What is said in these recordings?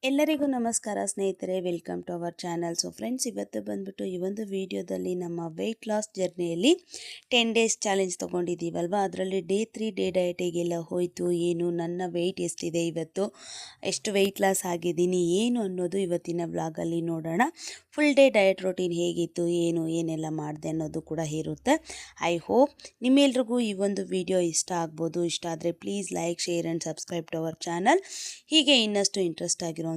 ಎಲ್ಲರಿಗೂ ನಮಸ್ಕಾರ ಸ್ನೇಹಿತರೆ, welcome to our channel. So friends, ಇವತ್ತು ಬಂದ್ಬಿಟ್ಟು ಈ ಒಂದು ವಿಡಿಯೋದಲ್ಲಿ ನಮ್ಮ ವೆಯ್ಟ್ ಲಾಸ್ ಜರ್ನಿಯಲ್ಲಿ 10 ಡೇಸ್ ಚಾಲೆಂಜ್ ತೊಗೊಂಡಿದ್ದೀವಲ್ವ, ಅದರಲ್ಲಿ ಡೇ 3 ಡೇ ಡಯಟಿಗೆಲ್ಲ ಹೋಯಿತು. ಏನು ನನ್ನ ವೆಯ್ಟ್ ಎಷ್ಟಿದೆ, ಇವತ್ತು ಎಷ್ಟು ವೆಯ್ಟ್ ಲಾಸ್ ಆಗಿದ್ದೀನಿ ಏನು ಅನ್ನೋದು ಇವತ್ತಿನ ವ್ಲಾಗಲ್ಲಿ ನೋಡೋಣ. ಫುಲ್ ಡೇ ಡಯಟ್ ರೂಟೀನ್ ಹೇಗಿತ್ತು, ಏನೆಲ್ಲ ಮಾಡಿದೆ ಅನ್ನೋದು ಕೂಡ ಇರುತ್ತೆ. ಐ ಹೋಪ್ ನಿಮ್ಮೆಲ್ರಿಗೂ ಈ ಒಂದು ವಿಡಿಯೋ ಇಷ್ಟ ಆಗ್ಬೋದು. ಇಷ್ಟ ಆದರೆ please like, share and subscribe to our channel. ಹೀಗೆ ಇನ್ನಷ್ಟು ಇಂಟ್ರೆಸ್ಟ್ ಆಗಿರೋಂಥ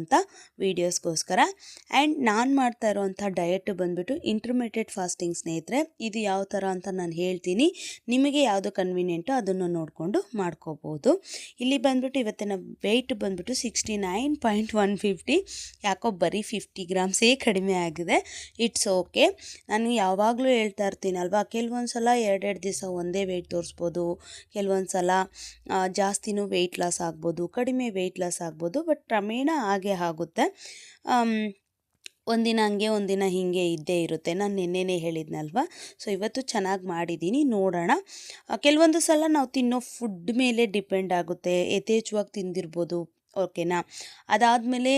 ವೀಡಿಯೋಸ್ಗೋಸ್ಕರ. ಆ್ಯಂಡ್ ನಾನು ಮಾಡ್ತಾ ಇರೋವಂಥ ಡಯಟ್ ಬಂದುಬಿಟ್ಟು ಇಂಟರ್ಮಿಡಿಯೇಟ್ ಫಾಸ್ಟಿಂಗ್ ಸ್ನೇಹಿತರೆ. ಇದು ಯಾವ ಥರ ಅಂತ ನಾನು ಹೇಳ್ತೀನಿ, ನಿಮಗೆ ಯಾವುದು ಕನ್ವೀನಿಯೆಂಟು ಅದನ್ನು ನೋಡಿಕೊಂಡು ಮಾಡ್ಕೋಬೋದು. ಇಲ್ಲಿ ಬಂದುಬಿಟ್ಟು ಇವತ್ತಿನ ವೆಯ್ಟ್ ಬಂದುಬಿಟ್ಟು 69.150. ಯಾಕೋ ಬರೀ 50 ಗ್ರಾಮ್ಸೇ ಕಡಿಮೆ ಆಗಿದೆ. It's okay. ನಾನು ಯಾವಾಗಲೂ ಹೇಳ್ತಾ ಇರ್ತೀನಲ್ವ, ಕೆಲವೊಂದು ಸಲ ಎರಡೆರಡು ದಿವಸ ಒಂದೇ ವೆಯ್ಟ್ ತೋರಿಸ್ಬೋದು, ಕೆಲವೊಂದು ಸಲ ಜಾಸ್ತಿನೂ ವೆಯ್ಟ್ ಲಾಸ್ ಆಗ್ಬೋದು, ಕಡಿಮೆ ವೆಯ್ಟ್ ಲಾಸ್ ಆಗ್ಬೋದು. ಬಟ್ ಕ್ರಮೇಣ ಹಾಗೆ ಆಗುತ್ತೆ. ಒಂದಿನ ಹಂಗೆ ಒಂದಿನ ಹೀಗೆ ಇದ್ದೇ ಇರುತ್ತೆ. ನಾನು ನಿನ್ನೆನೇ ಹೇಳಿದ್ನಲ್ವ. ಸೊ ಇವತ್ತು ಚೆನ್ನಾಗಿ ಮಾಡಿದ್ದೀನಿ, ನೋಡೋಣ. ಕೆಲವೊಂದು ಸಲ ನಾವು ತಿನ್ನೋ ಫುಡ್ ಮೇಲೆ ಡಿಪೆಂಡ್ ಆಗುತ್ತೆ. ಯಥೇಚ್ಛವಾಗಿ ತಿಂದಿರ್ಬೋದು, ಓಕೆನಾ. ಅದಾದಮೇಲೆ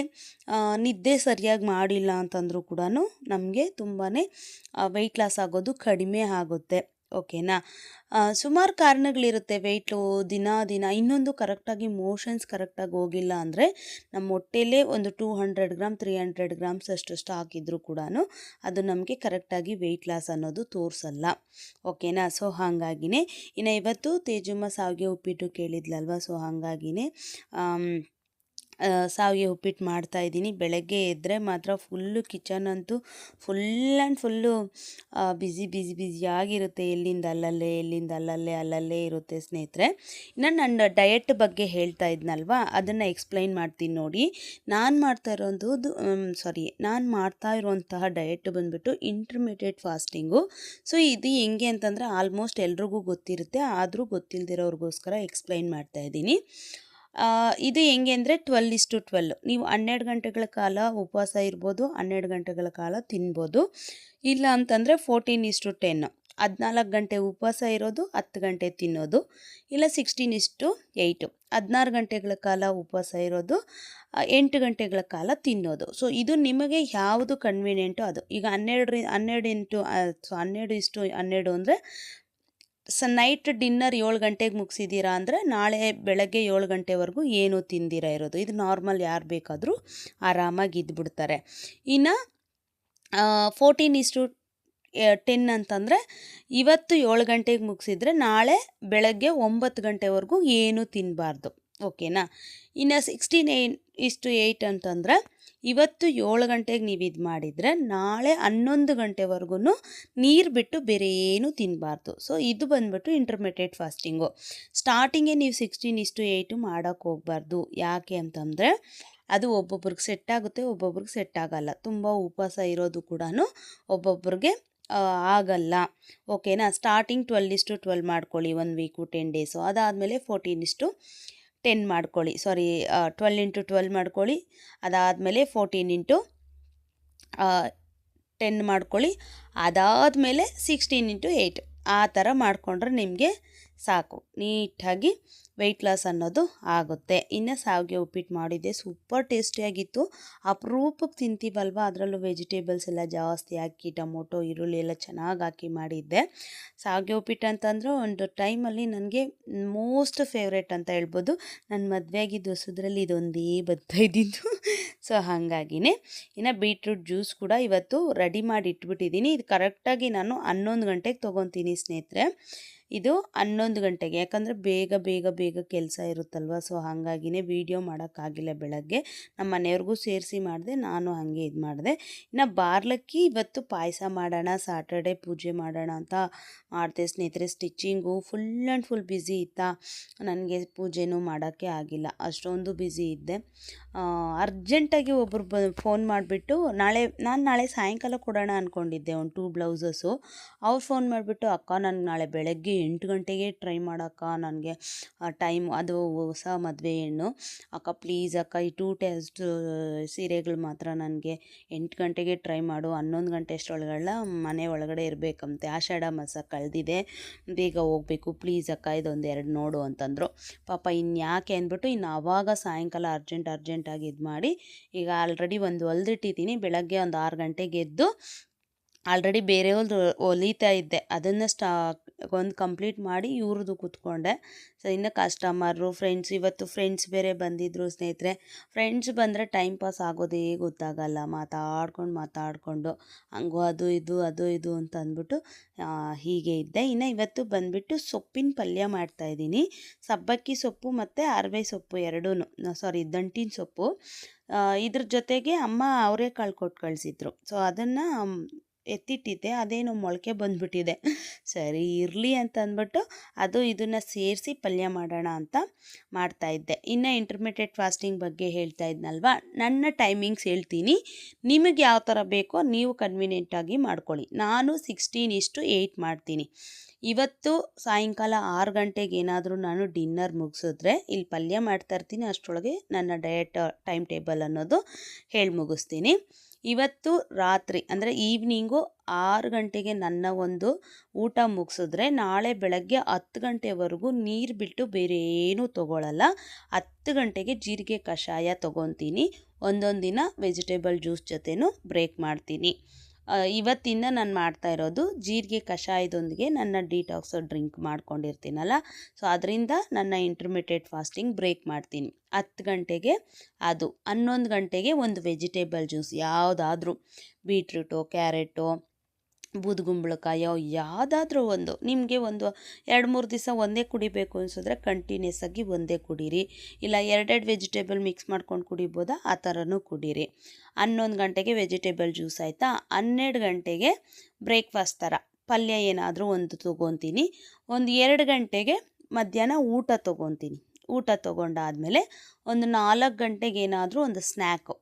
ನಿದ್ದೆ ಸರಿಯಾಗಿ ಮಾಡಿಲ್ಲ ಅಂತಂದರೂ ಕೂಡ ನಮಗೆ ತುಂಬಾ ವೆಯ್ಟ್ ಲಾಸ್ ಆಗೋದು ಕಡಿಮೆ ಆಗುತ್ತೆ, ಓಕೆನಾ. ಸುಮಾರು ಕಾರಣಗಳಿರುತ್ತೆ ವೆಯ್ಟು ದಿನ ಇನ್ನೊಂದು ಕರೆಕ್ಟಾಗಿ ಮೋಷನ್ಸ್ ಕರೆಕ್ಟಾಗಿ ಹೋಗಿಲ್ಲ ಅಂದರೆ ನಮ್ಮ ಹೊಟ್ಟೆಲೇ ಒಂದು 200 ಗ್ರಾಮ್ 300 ಗ್ರಾಮ್ಸ್ ಅಷ್ಟು ಸ್ಟಾಕ್ ಇದ್ದರೂ ಕೂಡ ಅದು ನಮಗೆ ಕರೆಕ್ಟಾಗಿ ವೆಯ್ಟ್ ಲಾಸ್ ಅನ್ನೋದು ತೋರಿಸಲ್ಲ, ಓಕೆನಾ. ಸೊ ಹಾಗಾಗಿನೇ ಇನ್ನು ಇವತ್ತು ತೇಜಮ್ಮ ಸಾವಿಗೆ ಉಪ್ಪಿಟ್ಟು ಕೇಳಿದ್ಲಲ್ವ, ಸೊ ಹಾಗಾಗಿನೇ ಸಾವಿಗೆ ಉಪ್ಪಿಟ್ಟು ಮಾಡ್ತಾಯಿದ್ದೀನಿ. ಬೆಳಗ್ಗೆ ಎದ್ದರೆ ಮಾತ್ರ ಫುಲ್ಲು ಕಿಚನ್ ಅಂತೂ ಫುಲ್ಲು ಬ್ಯುಸಿಯಾಗಿರುತ್ತೆ. ಎಲ್ಲಿಂದ ಅಲ್ಲಲ್ಲೇ ಇರುತ್ತೆ ಸ್ನೇಹಿತರೆ. ಇನ್ನು ನನ್ನ ಡಯಟ್ ಬಗ್ಗೆ ಹೇಳ್ತಾ ಇದ್ನಲ್ವ, ಅದನ್ನು ಎಕ್ಸ್ಪ್ಲೈನ್ ಮಾಡ್ತೀನಿ ನೋಡಿ. ನಾನು ಮಾಡ್ತಾ ಇರುವಂತಹ ಡಯಟ್ ಬಂದುಬಿಟ್ಟು ಇಂಟರ್ಮಿಡಿಯೇಟ್ ಫಾಸ್ಟಿಂಗು. ಸೊ ಇದು ಹೆಂಗೆ ಅಂತಂದರೆ ಆಲ್ಮೋಸ್ಟ್ ಎಲ್ರಿಗೂ ಗೊತ್ತಿರುತ್ತೆ, ಆದರೂ ಗೊತ್ತಿಲ್ಲದಿರೋರಿಗೋಸ್ಕರ ಎಕ್ಸ್ಪ್ಲೈನ್ ಮಾಡ್ತಾಯಿದ್ದೀನಿ. ಇದು ಹೆಂಗೆ ಅಂದರೆ 12:12. ನೀವು 12 ಗಂಟೆಗಳ ಕಾಲ ಉಪವಾಸ ಇರ್ಬೋದು, 12 ಗಂಟೆಗಳ ಕಾಲ ತಿನ್ಬೋದು. ಇಲ್ಲ ಅಂತಂದರೆ 14:10. 14 ಗಂಟೆ ಉಪವಾಸ ಇರೋದು, 10 ಗಂಟೆ ತಿನ್ನೋದು. ಇಲ್ಲ 16:8. 16 ಗಂಟೆಗಳ ಕಾಲ ಉಪವಾಸ ಇರೋದು, 8 ಗಂಟೆಗಳ ಕಾಲ ತಿನ್ನೋದು. ಸೊ ಇದು ನಿಮಗೆ ಯಾವುದು ಕನ್ವೀನಿಯೆಂಟು ಅದು. ಈಗ 12:12 ಅಂದರೆ ನೈಟ್ ಡಿನ್ನರ್ 7 ಗಂಟೆಗೆ ಮುಗಿಸಿದ್ದೀರಾ ಅಂದರೆ ನಾಳೆ ಬೆಳಗ್ಗೆ 7 ಗಂಟೆವರೆಗೂ ಏನೂ ತಿಂದಿರ ಇರೋದು. ಇದು ನಾರ್ಮಲ್, ಯಾರು ಬೇಕಾದರೂ ಆರಾಮಾಗಿ ಇದ್ಬಿಡ್ತಾರೆ. ಇನ್ನು 14:10 ಅಂತಂದರೆ ಇವತ್ತು 7 ಗಂಟೆಗೆ ಮುಗಿಸಿದ್ರೆ ನಾಳೆ ಬೆಳಗ್ಗೆ 9 ಗಂಟೆವರೆಗೂ ಏನೂ ತಿನ್ನಬಾರ್ದು, ಓಕೆನಾ. ಇನ್ನು 16:8 ಅಂತಂದರೆ ಇವತ್ತು 7 ಗಂಟೆಗೆ ನೀವು ಇದು ಮಾಡಿದರೆ ನಾಳೆ 11 ಗಂಟೆವರೆಗೂ ನೀರು ಬಿಟ್ಟು ಬೇರೆ ಏನೂ ತಿನ್ನಬಾರ್ದು. ಸೊ ಇದು ಬಂದುಬಿಟ್ಟು ಇಂಟರ್ಮಿಡಿಯೇಟ್ ಫಾಸ್ಟಿಂಗು. ಸ್ಟಾರ್ಟಿಂಗೇ ನೀವು 16:8 ಮಾಡೋಕ್ಕೆ ಹೋಗಬಾರ್ದು. ಯಾಕೆ ಅಂತಂದರೆ ಅದು ಒಬ್ಬೊಬ್ರಿಗೆ ಸೆಟ್ ಆಗುತ್ತೆ, ಒಬ್ಬೊಬ್ರಿಗೆ ಸೆಟ್ ಆಗಲ್ಲ. ತುಂಬ ಉಪವಾಸ ಇರೋದು ಕೂಡ ಒಬ್ಬೊಬ್ರಿಗೆ ಆಗಲ್ಲ, ಓಕೆನಾ. ಸ್ಟಾರ್ಟಿಂಗ್ 12:12 ಮಾಡ್ಕೊಳ್ಳಿ, 1 ವೀಕು 10 ಡೇಸು. ಅದಾದಮೇಲೆ 14:10 ಮಾಡ್ಕೊಳ್ಳಿ, 12:12 ಮಾಡ್ಕೊಳ್ಳಿ. ಅದಾದಮೇಲೆ 14:10 ಮಾಡ್ಕೊಳ್ಳಿ. ಅದಾದಮೇಲೆ 16:8 ಆ ಥರ ಮಾಡಿಕೊಂಡ್ರೆ ನಿಮಗೆ ಸಾಕು, ನೀಟಾಗಿ ವೆಯ್ಟ್ ಲಾಸ್ ಅನ್ನೋದು ಆಗುತ್ತೆ. ಇನ್ನು ಸಾವಿಗೆ ಉಪ್ಪಿಟ್ಟು ಮಾಡಿದ್ದೆ, ಸೂಪರ್ ಟೇಸ್ಟಿಯಾಗಿತ್ತು. ಅಪರೂಪಕ್ಕೆ ತಿಂತೀವಲ್ವ, ಅದರಲ್ಲೂ ವೆಜಿಟೇಬಲ್ಸ್ ಎಲ್ಲ ಜಾಸ್ತಿ ಹಾಕಿ ಟೊಮೊಟೊ ಈರುಳ್ಳಿ ಎಲ್ಲ ಚೆನ್ನಾಗಿ ಹಾಕಿ ಮಾಡಿದ್ದೆ. ಸಾವಿಗೆ ಉಪ್ಪಿಟ್ಟು ಅಂತಂದರೆ ಒಂದು ಟೈಮಲ್ಲಿ ನನಗೆ ಮೋಸ್ಟ್ ಫೇವ್ರೇಟ್ ಅಂತ ಹೇಳ್ಬೋದು. ನನ್ನ ಮದುವೆ ಆಗಿದ್ದು ಹೊಸದ್ರಲ್ಲಿ ಇದೊಂದೇ ಬರ್ತಾಯಿದ್ದಿದ್ದು. ಸೊ ಹಾಗಾಗಿನೇ ಇನ್ನು ಬೀಟ್ರೂಟ್ ಜ್ಯೂಸ್ ಕೂಡ ಇವತ್ತು ರೆಡಿ ಮಾಡಿ ಇಟ್ಬಿಟ್ಟಿದ್ದೀನಿ. ಇದು ಕರೆಕ್ಟಾಗಿ ನಾನು 11 ಗಂಟೆಗೆ ತೊಗೊತೀನಿ ಸ್ನೇಹಿತರೆ. ಇದು 11 ಗಂಟೆಗೆ, ಯಾಕಂದರೆ ಬೇಗ ಕೆಲಸ ಇರುತ್ತಲ್ವ. ಸೊ ಹಾಗಾಗಿನೇ ವೀಡಿಯೋ ಮಾಡೋಕ್ಕಾಗಿಲ್ಲ ಬೆಳಗ್ಗೆ. ನಮ್ಮ ಮನೆಯವ್ರಿಗೂ ಸೇರಿಸಿ ಮಾಡಿದೆ, ನಾನು ಹಾಗೆ ಇದು ಮಾಡಿದೆ. ಇನ್ನು ಬಾರ್ಲಕ್ಕಿ ಇವತ್ತು ಪಾಯಸ ಮಾಡೋಣ, ಸಾಟರ್ಡೆ ಪೂಜೆ ಮಾಡೋಣ ಅಂತ ಮಾಡಿದೆ ಸ್ನೇಹಿತರೆ. ಸ್ಟಿಚ್ಚಿಂಗು ಫುಲ್ ಬ್ಯುಸಿ ಇತ್ತಾ, ನನಗೆ ಪೂಜೆನೂ ಮಾಡೋಕ್ಕೆ ಆಗಿಲ್ಲ, ಅಷ್ಟೊಂದು ಬ್ಯುಸಿ ಇದ್ದೆ. ಅರ್ಜೆಂಟಾಗಿ ಒಬ್ಬರು ಫೋನ್ ಮಾಡಿಬಿಟ್ಟು ನಾಳೆ ಸಾಯಂಕಾಲ ಕೊಡೋಣ ಅಂದ್ಕೊಂಡಿದ್ದೆ ಒಂದು 2 ಬ್ಲೌಸಸ್ಸು. ಅವ್ರು ಫೋನ್ ಮಾಡಿಬಿಟ್ಟು, ಅಕ್ಕ ನನಗೆ ನಾಳೆ ಬೆಳಗ್ಗೆ 8 ಗಂಟೆಗೆ ಟ್ರೈ ಮಾಡಕ್ಕ ನನಗೆ ಟೈಮ್, ಅದು ಹೊಸ ಮದುವೆ ಹೆಣ್ಣು. ಅಕ್ಕ ಪ್ಲೀಸ್ ಅಕ್ಕ ಈ 2 ಟೆಸ್ಟ್ ಸೀರೆಗಳು ಮಾತ್ರ ನನಗೆ 8 ಗಂಟೆಗೆ ಟ್ರೈ ಮಾಡು, 11 ಗಂಟೆ ಅಷ್ಟರೊಳಗಡೆ ಮನೆ ಒಳಗಡೆ ಇರಬೇಕಂತೆ, ಆಷಾಢ ಮಾಸ ಕಳೆದಿದೆ, ಬೇಗ ಹೋಗಬೇಕು, ಪ್ಲೀಸ್ ಅಕ್ಕ ಇದೊಂದು 2 ನೋಡು ಅಂತಂದರು. ಪಾಪ ಇನ್ಯಾಕೆ ಅಂದ್ಬಿಟ್ಟು ಇನ್ನು ಆವಾಗ ಸಾಯಂಕಾಲ ಅರ್ಜೆಂಟಾಗಿ ಇದು ಮಾಡಿ ಈಗ ಆಲ್ರೆಡಿ ಒಂದು ಹೊಲ್ದಿಟ್ಟಿದ್ದೀನಿ. ಬೆಳಗ್ಗೆ ಒಂದು 6 ಗಂಟೆಗೆ ಎದ್ದು ಆಲ್ರೆಡಿ ಬೇರೆಯವ್ರದ್ದು ಹೊಲಿತಾ ಇದ್ದೆ, ಅದನ್ನು ಒಂದು ಕಂಪ್ಲೀಟ್ ಮಾಡಿ ಇವ್ರದ್ದು ಕೂತ್ಕೊಂಡೆ. ಸೊ ಇನ್ನು ಕಸ್ಟಮರು, ಇವತ್ತು ಫ್ರೆಂಡ್ಸ್ ಬೇರೆ ಬಂದಿದ್ದರು ಸ್ನೇಹಿತರೆ. ಫ್ರೆಂಡ್ಸ್ ಬಂದರೆ ಟೈಮ್ ಪಾಸ್ ಆಗೋದೇ ಗೊತ್ತಾಗಲ್ಲ, ಮಾತಾಡಿಕೊಂಡು ಹಂಗೋ ಅದು ಇದು ಅಂತ ಅಂದ್ಬಿಟ್ಟು ಹೀಗೆ ಇದ್ದೆ. ಇನ್ನು ಇವತ್ತು ಬಂದುಬಿಟ್ಟು ಸೊಪ್ಪಿನ ಪಲ್ಯ ಮಾಡ್ತಾಯಿದ್ದೀನಿ. ಸಬ್ಬಕ್ಕಿ ಸೊಪ್ಪು ಮತ್ತು ಅರವೆ ಸೊಪ್ಪು ಎರಡೂ, ದಂಟಿನ ಸೊಪ್ಪು. ಇದ್ರ ಜೊತೆಗೆ ಅಮ್ಮ ಅವರೆಕಾಳು ಕೊಟ್ಟು ಕಳಿಸಿದ್ರು. ಸೊ ಅದನ್ನು ಎತ್ತಿಟ್ಟಿದ್ದೆ, ಅದೇನೋ ಮೊಳಕೆ ಬಂದುಬಿಟ್ಟಿದೆ. ಸರಿ ಇರಲಿ ಅಂತ ಅಂದ್ಬಿಟ್ಟು ಇದನ್ನು ಸೇರಿಸಿ ಪಲ್ಯ ಮಾಡೋಣ ಅಂತ ಮಾಡ್ತಾಯಿದ್ದೆ. ಇನ್ನು ಇಂಟರ್ಮಿಡಿಯೇಟ್ ಫಾಸ್ಟಿಂಗ್ ಬಗ್ಗೆ ಹೇಳ್ತಾ ಇದ್ನಲ್ವ, ನನ್ನ ಟೈಮಿಂಗ್ಸ್ ಹೇಳ್ತೀನಿ, ನಿಮಗೆ ಯಾವ ಥರ ಬೇಕೋ ನೀವು ಕನ್ವೀನಿಯೆಂಟಾಗಿ ಮಾಡ್ಕೊಳ್ಳಿ. ನಾನು 16:8 ಮಾಡ್ತೀನಿ. ಇವತ್ತು ಸಾಯಂಕಾಲ 6 ಗಂಟೆಗೆ ಏನಾದರೂ ನಾನು ಡಿನ್ನರ್ ಮುಗಿಸಿದ್ರೆ ಇಲ್ಲಿ ಪಲ್ಯ ಮಾಡ್ತಾಯಿರ್ತೀನಿ, ಅಷ್ಟರೊಳಗೆ ನನ್ನ ಡಯಟ್ ಟೈಮ್ ಟೇಬಲ್ ಅನ್ನೋದು ಹೇಳಿ ಮುಗಿಸ್ತೀನಿ. ಇವತ್ತು ರಾತ್ರಿ ಅಂದರೆ ಈವ್ನಿಂಗು 6 ಗಂಟೆಗೆ ನನ್ನ ಒಂದು ಊಟ ಮುಗಿಸಿದ್ರೆ ನಾಳೆ ಬೆಳಗ್ಗೆ 10 ಗಂಟೆವರೆಗೂ ನೀರು ಬಿಟ್ಟು ಬೇರೆ ಏನೂ ತೊಗೊಳ್ಳಲ್ಲ. 10 ಗಂಟೆಗೆ ಜೀರಿಗೆ ಕಷಾಯ ತೊಗೊತೀನಿ. ಒಂದೊಂದು ದಿನ ವೆಜಿಟೇಬಲ್ ಜ್ಯೂಸ್ ಜೊತೆನೂ ಬ್ರೇಕ್ ಮಾಡ್ತೀನಿ. ಇವತ್ತಿಂದ ನಾನು ಮಾಡ್ತಾ ಇರೋದು ಜೀರಿಗೆ ಕಷಾಯದೊಂದಿಗೆ ನನ್ನ ಡಿಟಾಕ್ಸ್ ಡ್ರಿಂಕ್ ಮಾಡ್ಕೊಂಡಿರ್ತೀನಲ್ಲ, ಸೊ ಅದರಿಂದ ನನ್ನ ಇಂಟರ್ಮಿಡಿಯೇಟ್ ಫಾಸ್ಟಿಂಗ್ ಬ್ರೇಕ್ ಮಾಡ್ತೀನಿ. 10 ಗಂಟೆಗೆ ಅದು, 11 ಗಂಟೆಗೆ ಒಂದು ವೆಜಿಟೇಬಲ್ ಜ್ಯೂಸ್ ಯಾವುದಾದ್ರೂ, ಬೀಟ್ರೂಟು, ಕ್ಯಾರೆಟು, ಬೂದುಗುಂಬಳಕಾಯೋ ಯಾವುದಾದ್ರೂ ಒಂದು, ನಿಮಗೆ ಒಂದು 2-3 ದಿವಸ ಒಂದೇ ಕುಡಿಬೇಕು ಅನಿಸಿದ್ರೆ ಕಂಟಿನ್ಯೂಸ್ ಆಗಿ ಒಂದೇ ಕುಡೀರಿ, ಇಲ್ಲ 2 ವೆಜಿಟೇಬಲ್ ಮಿಕ್ಸ್ ಮಾಡ್ಕೊಂಡು ಕುಡಿಬೋದಾ, ಆ ಥರನೂ ಕುಡೀರಿ. 11 ಗಂಟೆಗೆ ವೆಜಿಟೇಬಲ್ ಜ್ಯೂಸ್ ಆಯಿತಾ, 12 ಗಂಟೆಗೆ ಬ್ರೇಕ್ಫಾಸ್ಟ್ ಥರ ಪಲ್ಯ ಏನಾದರೂ ಒಂದು ತೊಗೊತೀನಿ. ಒಂದು 2 ಗಂಟೆಗೆ ಮಧ್ಯಾಹ್ನ ಊಟ ತೊಗೊತೀನಿ. ಊಟ ತೊಗೊಂಡಾದಮೇಲೆ ಒಂದು 4 ಗಂಟೆಗೆ ಏನಾದರೂ ಒಂದು ಸ್ನ್ಯಾಕು,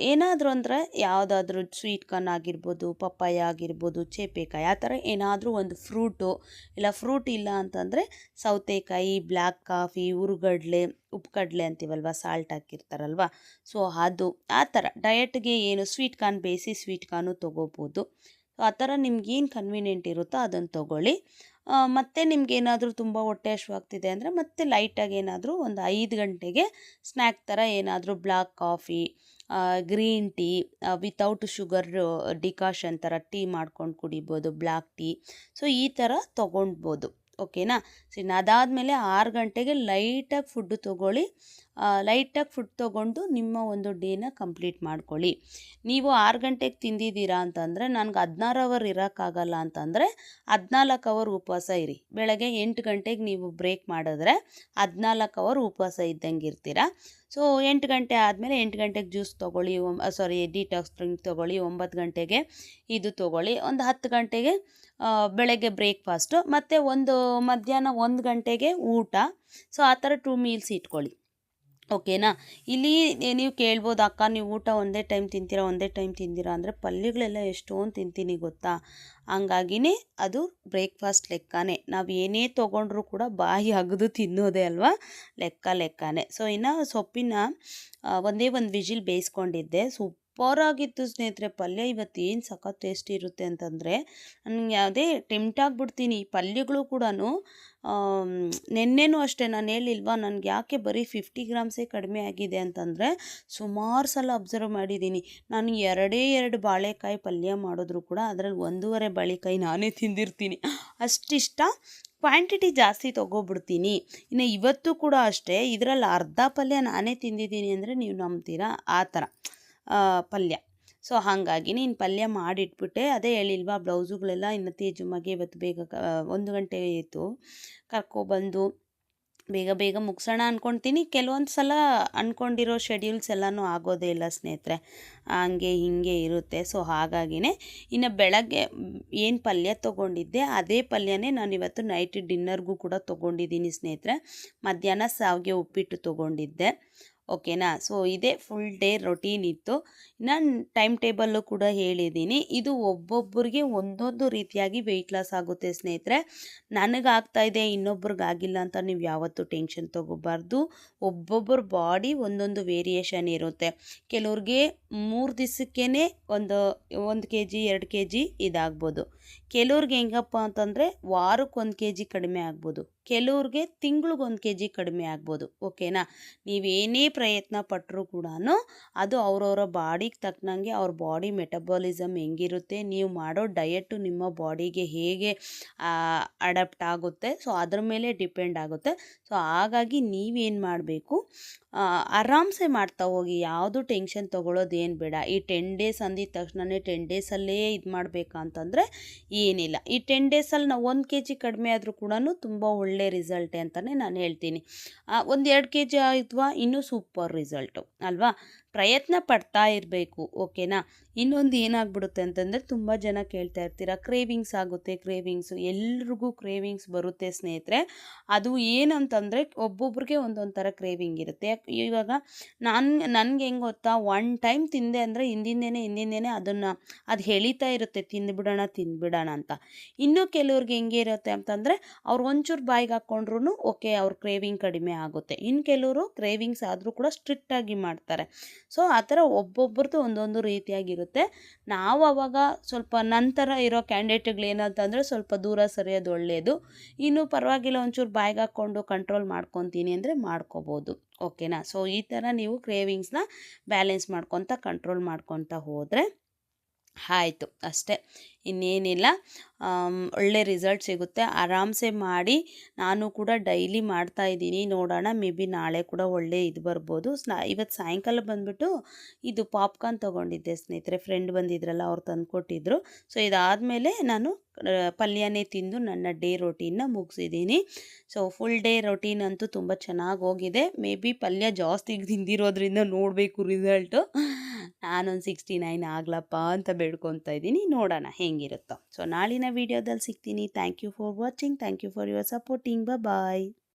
ಏನಾದರೂ ಅಂದರೆ ಯಾವುದಾದ್ರೂ ಸ್ವೀಟ್ ಕಾರ್ನ್ ಆಗಿರ್ಬೋದು, ಪಪ್ಪಾಯ ಆಗಿರ್ಬೋದು, ಚೇಪೆಕಾಯಿ, ಆ ಥರ ಏನಾದರೂ ಒಂದು ಫ್ರೂಟು, ಇಲ್ಲ ಫ್ರೂಟ್ ಇಲ್ಲ ಅಂತಂದರೆ ಸೌತೆಕಾಯಿ, ಬ್ಲ್ಯಾಕ್ ಕಾಫಿ, ಹುರುಗಡ್ಲೆ, ಉಪ್ಪುಕಡಲೆ ಅಂತೀವಲ್ವ, ಸಾಲ್ಟ್ ಹಾಕಿರ್ತಾರಲ್ವ, ಸೊ ಅದು ಆ ಥರ ಡಯಟ್ಗೆ ಏನು ಸ್ವೀಟ್ ಕಾರ್ನ್, ಬೇಯಿಸಿ ಸ್ವೀಟ್ ಕಾರ್ನು ತೊಗೋಬೋದು. ಸೊ ಆ ಥರ ನಿಮ್ಗೇನು ಕನ್ವೀನಿಯೆಂಟ್ ಇರುತ್ತೋ ಅದನ್ನು ತೊಗೊಳ್ಳಿ. ಮತ್ತು ನಿಮ್ಗೇನಾದರೂ ತುಂಬ ಹೊಟ್ಟೆ ಹಶ್ವಾಗ್ತಿದೆ ಅಂದರೆ ಮತ್ತೆ ಲೈಟಾಗಿ ಏನಾದರೂ ಒಂದು 5 ಗಂಟೆಗೆ ಸ್ನ್ಯಾಕ್ ಥರ ಏನಾದರೂ black coffee, green tea, without sugar decoction ಥರ ಟೀ ಮಾಡ್ಕೊಂಡು ಕುಡಿಬೋದು, ಬ್ಲ್ಯಾಕ್ ಟೀ. ಸೊ ಈ ಥರ ತೊಗೊಳ್ಬೋದು, ಓಕೆನಾ. ಸೊ ಇನ್ನು ಅದಾದಮೇಲೆ 6 ಗಂಟೆಗೆ ಲೈಟಾಗಿ ಫುಡ್ಡು ತೊಗೊಳ್ಳಿ. ಲೈಟಾಗಿ ಫುಡ್ ತೊಗೊಂಡು ನಿಮ್ಮ ಒಂದು ಡೇನ ಕಂಪ್ಲೀಟ್ ಮಾಡ್ಕೊಳ್ಳಿ. ನೀವು 6 ಗಂಟೆಗೆ ತಿಂದಿದ್ದೀರಾ ಅಂತಂದರೆ ನನಗೆ 16 ಅವರ್ ಇರೋಕ್ಕಾಗಲ್ಲ ಅಂತಂದರೆ 14 ಅವರ್ ಉಪವಾಸ ಇರಿ. ಬೆಳಗ್ಗೆ 8 ಗಂಟೆಗೆ ನೀವು ಬ್ರೇಕ್ ಮಾಡಿದ್ರೆ 14 ಅವರ್ ಉಪವಾಸ ಇದ್ದಂಗೆ ಇರ್ತೀರಾ. ಸೊ 8 ಗಂಟೆ ಆದಮೇಲೆ 8 ಗಂಟೆಗೆ ಜ್ಯೂಸ್ ತೊಗೊಳ್ಳಿ, ಡಿಟಾಕ್ಸ್ ಡ್ರಿಂಕ್ ತೊಗೊಳ್ಳಿ, 9 ಗಂಟೆಗೆ ಇದು ತೊಗೊಳ್ಳಿ, ಒಂದು 10 ಗಂಟೆಗೆ ಬೆಳಗ್ಗೆ ಬ್ರೇಕ್ಫಾಸ್ಟು, ಮತ್ತು ಮಧ್ಯಾಹ್ನ 1 ಗಂಟೆಗೆ ಊಟ. ಸೊ ಆ ಥರ 2 ಮೀಲ್ಸ್ ಇಟ್ಕೊಳ್ಳಿ, ಓಕೆನಾ. ಇಲ್ಲಿ ನೀವು ಕೇಳ್ಬೋದು, ಅಕ್ಕ ನೀವು ಊಟ ಒಂದೇ ಟೈಮ್ ತಿಂತೀರಾ ಅಂದರೆ ಪಲ್ಯಗಳೆಲ್ಲ ಎಷ್ಟೊಂದು ತಿಂತೀನಿ ಗೊತ್ತಾ. ಹಂಗಾಗಿನೇ ಅದು ಬ್ರೇಕ್ಫಾಸ್ಟ್ ಲೆಕ್ಕನೇ. ನಾವು ಏನೇ ತೊಗೊಂಡ್ರೂ ಕೂಡ ಬಾಯಿ ಅಗದು ತಿನ್ನೋದೇ ಅಲ್ವಾ, ಲೆಕ್ಕನೇ. ಸೊ ಇನ್ನು ಸೊಪ್ಪಿನ ಒಂದೇ ಒಂದು ವಿಜಿಲ್ ಬೇಯಿಸ್ಕೊಂಡಿದ್ದೆ. ಸೂಪರಾಗಿತ್ತು ಸ್ನೇಹಿತರೆ ಪಲ್ಯ. ಇವತ್ತು ಏನು ಸಖತ್ ಟೇಸ್ಟ್ ಇರುತ್ತೆ ಅಂತಂದರೆ ನನಗೆ ಯಾವುದೇ ಟೆಂಪ್ಟ್ ಆಗಿಬಿಡ್ತೀನಿ. ಪಲ್ಯಗಳು ಕೂಡ ನೆನ್ನೆನೂ ಅಷ್ಟೇ ನಾನು ಹೇಳಿಲ್ವಾ, ನನಗೆ ಯಾಕೆ ಬರೀ 50 ಗ್ರಾಮ್ಸೇ ಕಡಿಮೆ ಆಗಿದೆ ಅಂತಂದರೆ ಸುಮಾರು ಸಲ ಅಬ್ಸರ್ವ್ ಮಾಡಿದ್ದೀನಿ. ನಾನು 2 ಬಾಳೆಕಾಯಿ ಪಲ್ಯ ಮಾಡಿದ್ರು ಕೂಡ ಅದರಲ್ಲಿ 1.5 ಬಾಳೆಕಾಯಿ ನಾನೇ ತಿಂದಿರ್ತೀನಿ, ಅಷ್ಟಿಷ್ಟ. ಕ್ವಾಂಟಿಟಿ ಜಾಸ್ತಿ ತೊಗೊಬಿಡ್ತೀನಿ. ಇನ್ನು ಇವತ್ತು ಕೂಡ ಅಷ್ಟೇ, ಇದರಲ್ಲಿ ಅರ್ಧ ಪಲ್ಯ ನಾನೇ ತಿಂದಿದ್ದೀನಿ ಅಂದರೆ ನೀವು ನಂಬ್ತೀರಾ, ಆ ಥರ ಪಲ್ಯ. ಸೊ ಹಾಗಾಗಿ ನೀನು ಪಲ್ಯ ಮಾಡಿಟ್ಬಿಟ್ಟೆ. ಅದೇ ಹೇಳಿಲ್ವಾ, ಬ್ಲೌಸುಗಳೆಲ್ಲ ಇನ್ನು ತೇಜುಮ್ಮಗೆ ಇವತ್ತು ಬೇಗ 1 ಗಂಟೆ ಆಯಿತು ಕರ್ಕೊಬಂದು ಬೇಗ ಮುಗಿಸೋಣ ಅಂದ್ಕೊಳ್ತೀನಿ. ಕೆಲವೊಂದು ಸಲ ಅಂದ್ಕೊಂಡಿರೋ ಶೆಡ್ಯೂಲ್ಸ್ ಎಲ್ಲನೂ ಆಗೋದೇ ಇಲ್ಲ ಸ್ನೇಹಿತರೆ, ಹಂಗೆ ಹಿಂಗೆ ಇರುತ್ತೆ. ಸೊ ಹಾಗಾಗಿನೇ ಇನ್ನು ಬೆಳಗ್ಗೆ ಏನು ಪಲ್ಯ ತೊಗೊಂಡಿದ್ದೆ ಅದೇ ಪಲ್ಯನೇ ನಾನು ಇವತ್ತು ನೈಟ್ ಡಿನ್ನರ್ಗೂ ಕೂಡ ತೊಗೊಂಡಿದ್ದೀನಿ ಸ್ನೇಹಿತರೆ. ಮಧ್ಯಾಹ್ನ ಶಾವಿಗೆ ಉಪ್ಪಿಟ್ಟು ತೊಗೊಂಡಿದ್ದೆ, ಓಕೆನಾ. ಸೊ ಇದೇ ಫುಲ್ ಡೇ ರೊಟೀನ್ ಇತ್ತು. ನಾನು ಟೈಮ್ ಟೇಬಲ್ಲು ಕೂಡ ಹೇಳಿದ್ದೀನಿ. ಇದು ಒಬ್ಬೊಬ್ಬರಿಗೆ ಒಂದೊಂದು ರೀತಿಯಾಗಿ ವೆಯ್ಟ್ ಲಾಸ್ ಆಗುತ್ತೆ ಸ್ನೇಹಿತರೆ. ನನಗಾಗ್ತಾ ಇದೆ ಇನ್ನೊಬ್ರಿಗಾಗಿಲ್ಲ ಅಂತ ನೀವು ಯಾವತ್ತೂ ಟೆನ್ಷನ್ ತೊಗೋಬಾರ್ದು. ಒಬ್ಬೊಬ್ಬರ ಬಾಡಿ ಒಂದೊಂದು ವೇರಿಯೇಷನ್ ಇರುತ್ತೆ. ಕೆಲವ್ರಿಗೆ 3 ದಿವಸಕ್ಕೇ ಒಂದು 1 ಕೆ ಜಿ 2 ಕೆ ಜಿ ಇದಾಗ್ಬೋದು. ಕೆಲವ್ರಿಗೆ ಹೆಂಗಪ್ಪ ಅಂತಂದರೆ ವಾರಕ್ಕೆ 1 ಕೆ ಜಿ ಕಡಿಮೆ ಆಗ್ಬೋದು. ಕೆಲವ್ರಿಗೆ ತಿಂಗ್ಳಿಗೆ 1 ಕೆ ಜಿ ಕಡಿಮೆ ಆಗ್ಬೋದು. ಓಕೆನಾ. ನೀವೇನೇ ಪ್ರಯತ್ನ ಪಟ್ಟರೂ ಕೂಡ ಅದು ಅವರವರ ಬಾಡಿಗೆ ತಕ್ಕನಂಗೆ ಅವ್ರ ಬಾಡಿ ಮೆಟಬಾಲಿಸಮ್ ಹೆಂಗಿರುತ್ತೆ, ನೀವು ಮಾಡೋ ಡಯೆಟ್ಟು ನಿಮ್ಮ ಬಾಡಿಗೆ ಹೇಗೆ ಅಡಾಪ್ಟ್ ಆಗುತ್ತೆ, ಸೊ ಅದ್ರ ಮೇಲೆ ಡಿಪೆಂಡ್ ಆಗುತ್ತೆ. ಸೊ ಹಾಗಾಗಿ ನೀವೇನು ಮಾಡಬೇಕು, ಆರಾಮ್ಸೆ ಮಾಡ್ತಾ ಹೋಗಿ, ಯಾವುದು ಟೆನ್ಷನ್ ತೊಗೊಳ್ಳೋದೇನು ಬೇಡ. ಈ 10 ಡೇಸ್ ಅಂದಿದ ತಕ್ಷಣವೇ 10 ಡೇಸಲ್ಲೇ ಇದು ಮಾಡಬೇಕಾ ಅಂತಂದರೆ ಏನಿಲ್ಲ. ಈ 10 ಡೇಸಲ್ಲಿ ನಾವು 1 ಕೆ ಜಿ ಕಡಿಮೆ ಆದರೂ ಕೂಡ ತುಂಬ ಒಳ್ಳೆ ರಿಸಲ್ಟೇ ಅಂತಲೇ ನಾನು ಹೇಳ್ತೀನಿ. ಒಂದು 2 ಕೆ ಜಿ ಆಯಿತ್ವಾ ಇನ್ನೂ ಸೂಪರ್ ರಿಸಲ್ಟು ಅಲ್ವಾ. ಪ್ರಯತ್ನ ಪಡ್ತಾ ಇರಬೇಕು. ಓಕೆನಾ. ಇನ್ನೊಂದು ಏನಾಗ್ಬಿಡುತ್ತೆ ಅಂತಂದರೆ, ತುಂಬ ಜನ ಕೇಳ್ತಾ ಇರ್ತೀರ, ಕ್ರೇವಿಂಗ್ಸ್ ಆಗುತ್ತೆ. ಕ್ರೇವಿಂಗ್ಸು ಎಲ್ರಿಗೂ ಕ್ರೇವಿಂಗ್ಸ್ ಬರುತ್ತೆ ಸ್ನೇಹಿತರೆ. ಅದು ಏನಂತಂದರೆ ಒಬ್ಬೊಬ್ರಿಗೆ ಒಂದೊಂದು ಥರ ಕ್ರೇವಿಂಗ್ ಇರುತ್ತೆ. ಇವಾಗ ನನಗೆ ಹೆಂಗೆ ಗೊತ್ತಾ, ಒನ್ ಟೈಮ್ ತಿಂದೆ ಅಂದರೆ ಹಿಂದಿಂದೇನೆ ಅದು ಎಳೀತಾ ಇರುತ್ತೆ, ತಿಂದ್ಬಿಡೋಣ ಅಂತ. ಇನ್ನೂ ಕೆಲವ್ರಿಗೆ ಹೆಂಗೆ ಇರುತ್ತೆ ಅಂತಂದರೆ, ಅವ್ರು ಒಂಚೂರು ಬಾಯಿಗೆ ಹಾಕ್ಕೊಂಡ್ರು ಓಕೆ ಅವ್ರ ಕ್ರೇವಿಂಗ್ ಕಡಿಮೆ ಆಗುತ್ತೆ. ಇನ್ನು ಕೆಲವರು ಕ್ರೇವಿಂಗ್ಸ್ ಆದರೂ ಕೂಡ ಸ್ಟ್ರಿಕ್ಟಾಗಿ ಮಾಡ್ತಾರೆ. ಸೊ ಆ ಥರ ಒಬ್ಬೊಬ್ರದ್ದು ಒಂದೊಂದು ರೀತಿಯಾಗಿರುತ್ತೆ. ನಾವು ಆವಾಗ ಸ್ವಲ್ಪ ನಂತರ ಇರೋ ಕ್ಯಾಂಡಿಡೇಟ್ಗಳು ಏನಂತಂದರೆ ಸ್ವಲ್ಪ ದೂರ ಸರಿಯೋದು ಒಳ್ಳೆಯದು. ಇನ್ನು ಪರವಾಗಿಲ್ಲ ಒಂಚೂರು ಬಾಯಿಗೆ ಹಾಕ್ಕೊಂಡು ಕಂಟ್ರೋಲ್ ಮಾಡ್ಕೊತೀನಿ ಅಂದರೆ ಮಾಡ್ಕೋಬೋದು. ಓಕೆನಾ. ಸೊ ಈ ಥರ ನೀವು ಕ್ರೇವಿಂಗ್ಸ್ನ ಬ್ಯಾಲೆನ್ಸ್ ಕಂಟ್ರೋಲ್ ಮಾಡ್ಕೊತಾ ಹೋದರೆ ಆಯಿತು ಅಷ್ಟೇ, ಇನ್ನೇನಿಲ್ಲ. ಒಳ್ಳೆ ರಿಸಲ್ಟ್ ಸಿಗುತ್ತೆ. ಆರಾಮ್ಸೆ ಮಾಡಿ. ನಾನು ಕೂಡ ಡೈಲಿ ಮಾಡ್ತಾಯಿದ್ದೀನಿ. ನೋಡೋಣ, ಮೇ ಬಿ ನಾಳೆ ಕೂಡ ಒಳ್ಳೆ ಇದು ಬರ್ಬೋದು. ಇವತ್ತು ಸಾಯಂಕಾಲ ಬಂದುಬಿಟ್ಟು ಇದು ಪಾಪ್ಕಾರ್ನ್ ತೊಗೊಂಡಿದ್ದೆ ಸ್ನೇಹಿತರೆ. ಫ್ರೆಂಡ್ ಬಂದಿದ್ರಲ್ಲ, ಅವ್ರು ತಂದುಕೊಟ್ಟಿದ್ರು. ಸೊ ಇದಾದಮೇಲೆ ನಾನು ಪಲ್ಯನೇ ತಿಂದು ನನ್ನ ಡೇ ರೊಟೀನ್ನ ಮುಗಿಸಿದ್ದೀನಿ. ಸೊ ಫುಲ್ ಡೇ ರೊಟೀನ್ ಅಂತೂ ತುಂಬ ಚೆನ್ನಾಗಿ ಹೋಗಿದೆ. ಮೇ ಬಿ ಪಲ್ಯ ಜಾಸ್ತಿ ತಿಂದಿರೋದ್ರಿಂದ ನೋಡಬೇಕು ರಿಸಲ್ಟು. ನಾನೊಂದು 69 ಆಗ್ಲಪ್ಪ ಅಂತ ಬೇಡ್ಕೊತಾ ಇದ್ದೀನಿ. ನೋಡೋಣ ಹೆಂಗಿರುತ್ತೋ. ಸೊ ನಾಳಿನ ವೀಡಿಯೋದಲ್ಲಿ ಸಿಗ್ತೀನಿ. Thank you for watching. Thank you for your supporting. Bye.